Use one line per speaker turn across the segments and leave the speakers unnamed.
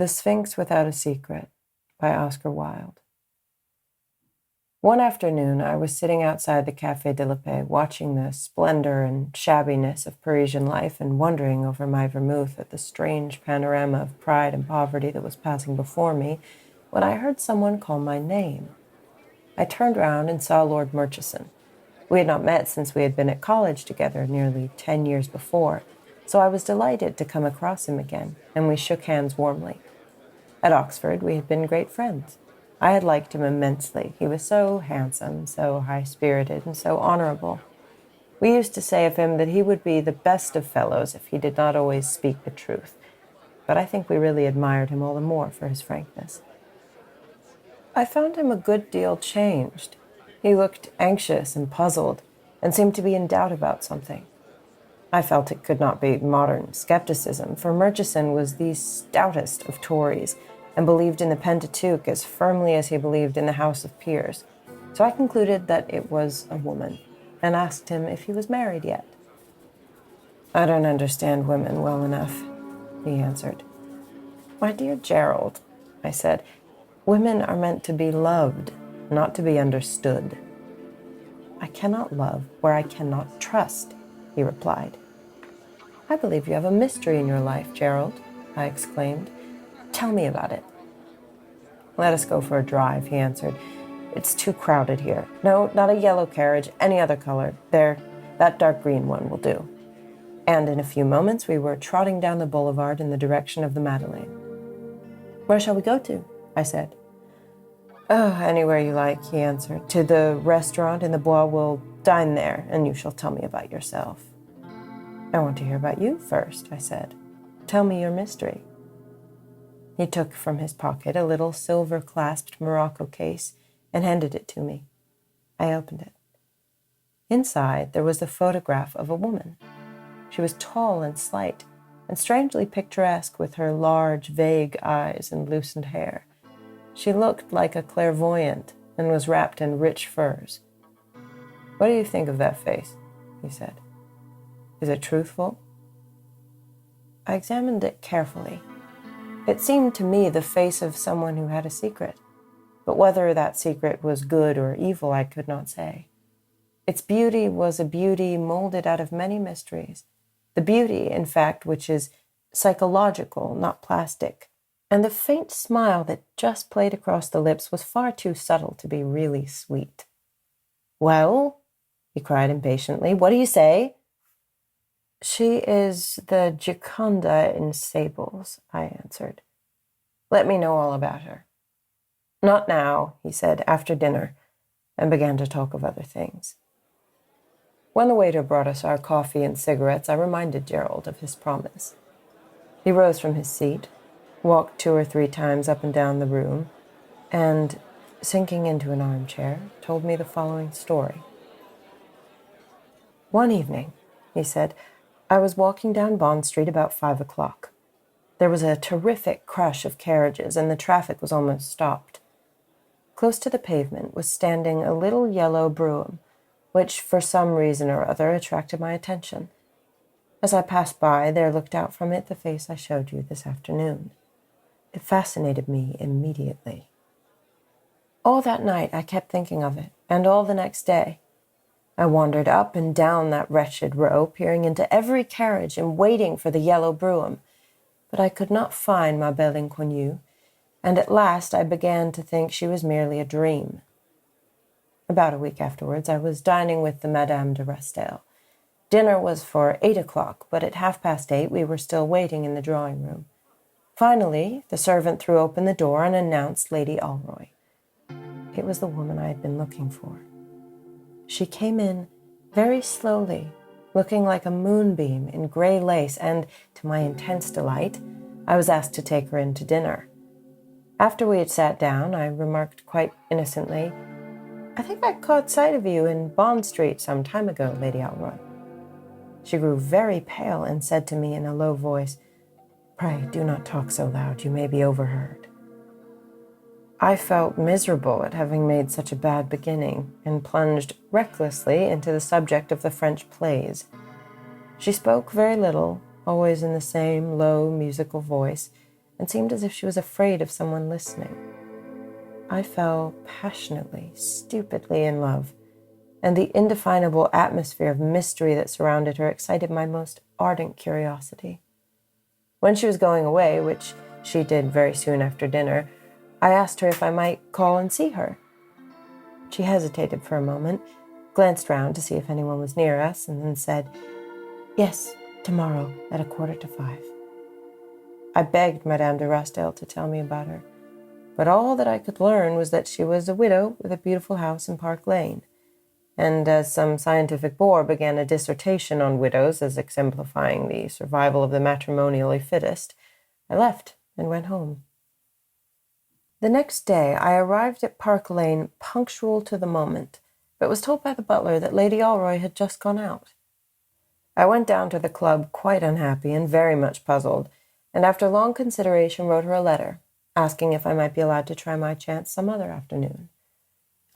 The Sphinx Without A Secret by Oscar Wilde. One afternoon, I was sitting outside the Café de la Paix, watching the splendor and shabbiness of Parisian life and wondering over my vermouth at the strange panorama of pride and poverty that was passing before me, when I heard someone call my name. I turned round and saw Lord Murchison. We had not met since we had been at college together nearly 10 years before, so I was delighted to come across him again, and we shook hands warmly. At Oxford, we had been great friends. I had liked him immensely. He was so handsome, so high-spirited, and so honorable. We used to say of him that he would be the best of fellows if he did not always speak the truth, but I think we really admired him all the more for his frankness. I found him a good deal changed. He looked anxious and puzzled, and seemed to be in doubt about something. I felt it could not be modern skepticism, for Murchison was the stoutest of Tories, and believed in the Pentateuch as firmly as he believed in the House of Peers. So I concluded that it was a woman, and asked him if he was married yet. "I don't understand women well enough," he answered. "My dear Gerald," I said, "women are meant to be loved, not to be understood." "I cannot love where I cannot trust," he replied. "I believe you have a mystery in your life, Gerald," I exclaimed. "Tell me about it." "Let us go for a drive," he answered. "It's too crowded here. No, not a yellow carriage, any other color. There, that dark green one will do." And in a few moments we were trotting down the boulevard in the direction of the Madeleine. "Where shall we go to?" I said. "Oh, anywhere you like," he answered. "To the restaurant in the Bois. We'll dine there, and you shall tell me about yourself." "I want to hear about you first," I said. "Tell me your mystery." He took from his pocket a little silver-clasped morocco case and handed it to me. I opened it. Inside, there was the photograph of a woman. She was tall and slight, and strangely picturesque with her large, vague eyes and loosened hair. She looked like a clairvoyant and was wrapped in rich furs. "What do you think of that face?" he said. "Is it truthful?" I examined it carefully. It seemed to me the face of someone who had a secret, but whether that secret was good or evil I could not say. Its beauty was a beauty molded out of many mysteries, the beauty, in fact, which is psychological, not plastic, and the faint smile that just played across the lips was far too subtle to be really sweet. "Well?" he cried impatiently. "What do you say?" "She is the Gioconda in sables," I answered. "Let me know all about her." "Not now," he said, "after dinner," and began to talk of other things. When the waiter brought us our coffee and cigarettes, I reminded Gerald of his promise. He rose from his seat, walked 2 or 3 times up and down the room, and, sinking into an armchair, told me the following story. "One evening," he said, "I was walking down Bond Street about 5 o'clock. There was a terrific crush of carriages, and the traffic was almost stopped. Close to the pavement was standing a little yellow brougham, which for some reason or other attracted my attention. As I passed by, there looked out from it the face I showed you this afternoon. It fascinated me immediately. All that night I kept thinking of it, and all the next day. I wandered up and down that wretched row, peering into every carriage and waiting for the yellow brougham, but I could not find ma belle inconnue, and at last I began to think she was merely a dream. About a week afterwards, I was dining with the Madame de Rastel. Dinner was for 8 o'clock, but at 8:30 we were still waiting in the drawing-room. Finally, the servant threw open the door and announced Lady Alroy. It was the woman I had been looking for. She came in very slowly, looking like a moonbeam in gray lace, and, to my intense delight, I was asked to take her in to dinner. After we had sat down, I remarked quite innocently, "I think I caught sight of you in Bond Street some time ago, Lady Alroy." She grew very pale and said to me in a low voice, "Pray do not talk so loud, you may be overheard." I felt miserable at having made such a bad beginning, and plunged recklessly into the subject of the French plays. She spoke very little, always in the same low musical voice, and seemed as if she was afraid of someone listening. I fell passionately, stupidly in love, and the indefinable atmosphere of mystery that surrounded her excited my most ardent curiosity. When she was going away, which she did very soon after dinner, I asked her if I might call and see her. She hesitated for a moment, glanced round to see if anyone was near us, and then said, "Yes, tomorrow at 5:15. I begged Madame de Rastel to tell me about her, but all that I could learn was that she was a widow with a beautiful house in Park Lane, and as some scientific bore began a dissertation on widows as exemplifying the survival of the matrimonially fittest, I left and went home. The next day I arrived at Park Lane punctual to the moment, but was told by the butler that Lady Alroy had just gone out. I went down to the club quite unhappy and very much puzzled, and after long consideration wrote her a letter, asking if I might be allowed to try my chance some other afternoon.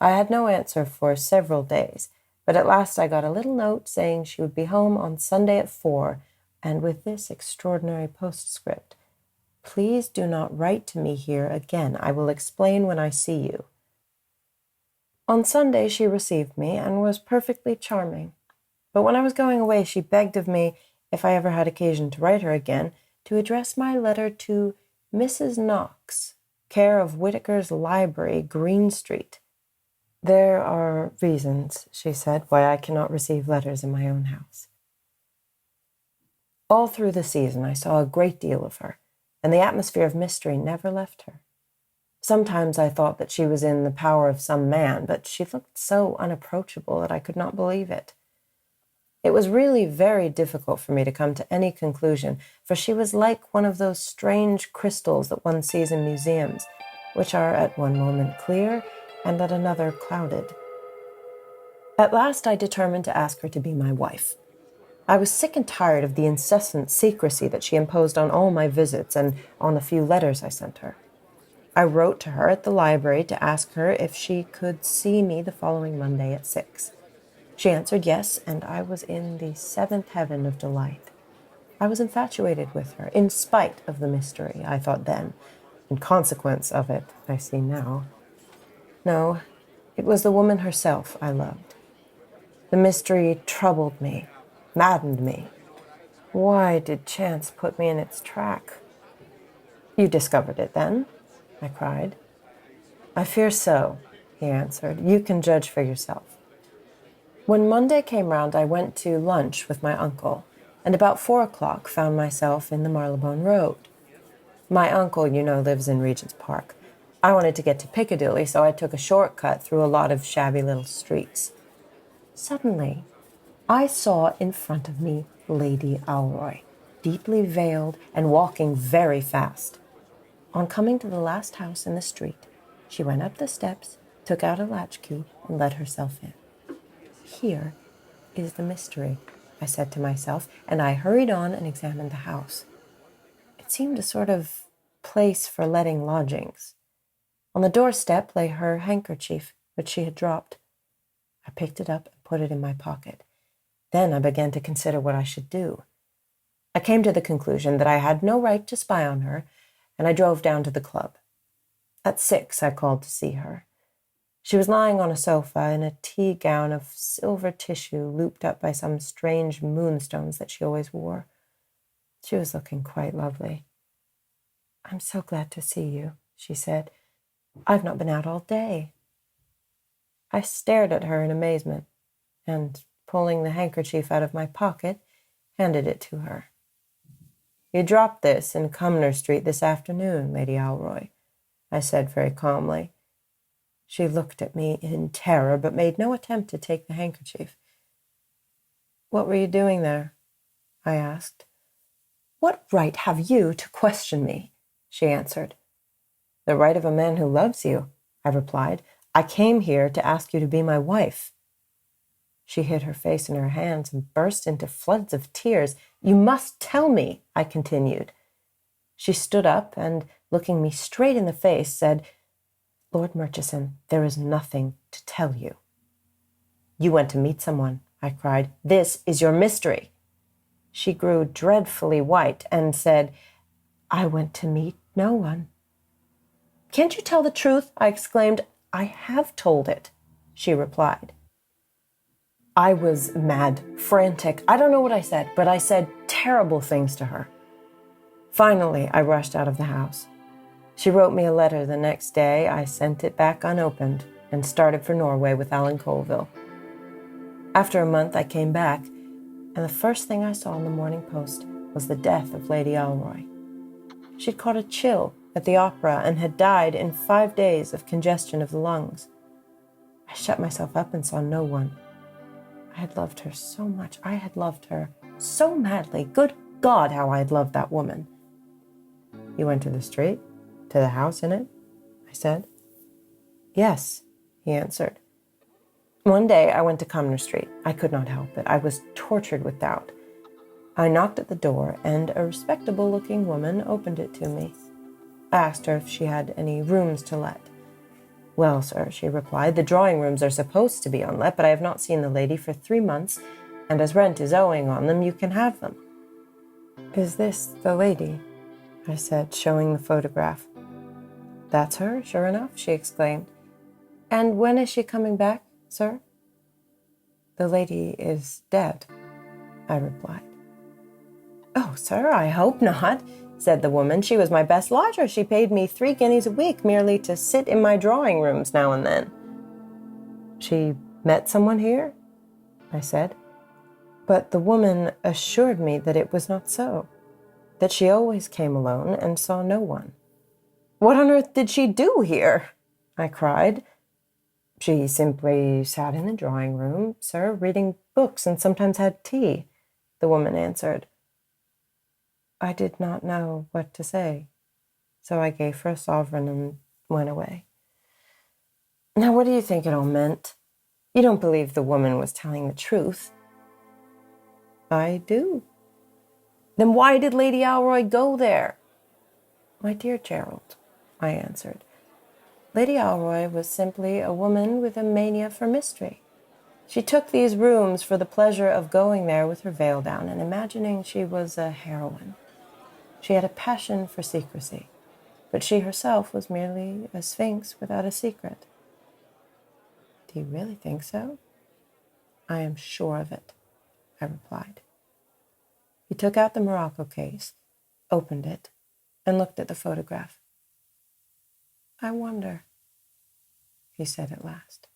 I had no answer for several days, but at last I got a little note saying she would be home on Sunday at 4, and with this extraordinary postscript: "Please do not write to me here again. I will explain when I see you." On Sunday she received me and was perfectly charming, but when I was going away she begged of me, if I ever had occasion to write her again, to address my letter to Mrs. Knox, care of Whitaker's Library, Green Street. "There are reasons," she said, "why I cannot receive letters in my own house." All through the season I saw a great deal of her, and the atmosphere of mystery never left her. Sometimes I thought that she was in the power of some man, but she looked so unapproachable that I could not believe it. It was really very difficult for me to come to any conclusion, for she was like one of those strange crystals that one sees in museums, which are at one moment clear and at another clouded. At last I determined to ask her to be my wife. I was sick and tired of the incessant secrecy that she imposed on all my visits and on the few letters I sent her. I wrote to her at the library to ask her if she could see me the following Monday at 6. She answered yes, and I was in the seventh heaven of delight. I was infatuated with her, in spite of the mystery, I thought then. In consequence of it, I see now. No, it was the woman herself I loved. The mystery troubled me, maddened me. Why did chance put me in its track? "You discovered it, then?" I cried. "I fear so," he answered. "You can judge for yourself." When Monday came round, I went to lunch with my uncle, and about 4 o'clock found myself in the Marylebone Road. My uncle, you know, lives in Regent's Park. I wanted to get to Piccadilly, so I took a short cut through a lot of shabby little streets. Suddenly, I saw in front of me Lady Alroy, deeply veiled and walking very fast. On coming to the last house in the street, she went up the steps, took out a latchkey, and let herself in. "Here is the mystery," I said to myself, and I hurried on and examined the house. It seemed a sort of place for letting lodgings. On the doorstep lay her handkerchief, which she had dropped. I picked it up and put it in my pocket. Then I began to consider what I should do. I came to the conclusion that I had no right to spy on her, and I drove down to the club. At 6, I called to see her. She was lying on a sofa in a tea gown of silver tissue looped up by some strange moonstones that she always wore. She was looking quite lovely. "I'm so glad to see you," she said. "I've not been out all day." I stared at her in amazement, and, pulling the handkerchief out of my pocket, handed it to her. "You dropped this in Cumnor Street this afternoon, Lady Alroy," I said very calmly. She looked at me in terror, but made no attempt to take the handkerchief. "What were you doing there?" I asked. "What right have you to question me?" she answered. "The right of a man who loves you," I replied. "I came here to ask you to be my wife." She hid her face in her hands and burst into floods of tears. "You must tell me," I continued. She stood up and, looking me straight in the face, said, "Lord Murchison, there is nothing to tell you." "You went to meet someone," I cried. "This is your mystery." She grew dreadfully white and said, "I went to meet No one. Can't you tell the truth? I exclaimed. I have told it, she replied. I was mad, frantic. I don't know what I said, but I said terrible things to her. Finally, I rushed out of the house. She wrote me a letter the next day. I sent it back unopened and started for Norway with Alan Colville. After a month, I came back, and the first thing I saw in the Morning Post was the death of Lady Alroy. She'd caught a chill at the opera and had died in 5 days of congestion of the lungs. I shut myself up and saw no one. I had loved her so much. I had loved her so madly. Good God, how I had loved that woman. You went to the street? To the house in it? I said. Yes, he answered. One day I went to Cumnor Street. I could not help it. I was tortured with doubt. I knocked at the door, and a respectable-looking woman opened it to me. I asked her if she had any rooms to let. Well, sir, she replied, the drawing rooms are supposed to be on let, but I have not seen the lady for 3 months, and as rent is owing on them, you can have them. Is this the lady? I said, showing the photograph. That's her, sure enough, she exclaimed. And when is she coming back, sir? The lady is dead, I replied. Oh, sir, I hope not, said the woman. She was my best lodger. She paid me 3 guineas a week merely to sit in my drawing rooms now and then. She met someone here? I said. But the woman assured me that it was not so, that she always came alone and saw no one. What on earth did she do here? I cried. She simply sat in the drawing room, sir, reading books and sometimes had tea, the woman answered. I did not know what to say, so I gave her a sovereign and went away. Now, what do you think it all meant? You don't believe the woman was telling the truth. I do. Then why did Lady Alroy go there? My dear Gerald, I answered, Lady Alroy was simply a woman with a mania for mystery. She took these rooms for the pleasure of going there with her veil down and imagining she was a heroine. She had a passion for secrecy, but she herself was merely a sphinx without a secret. Do you really think so? I am sure of it, I replied. He took out the morocco case, opened it, and looked at the photograph. I wonder, he said at last.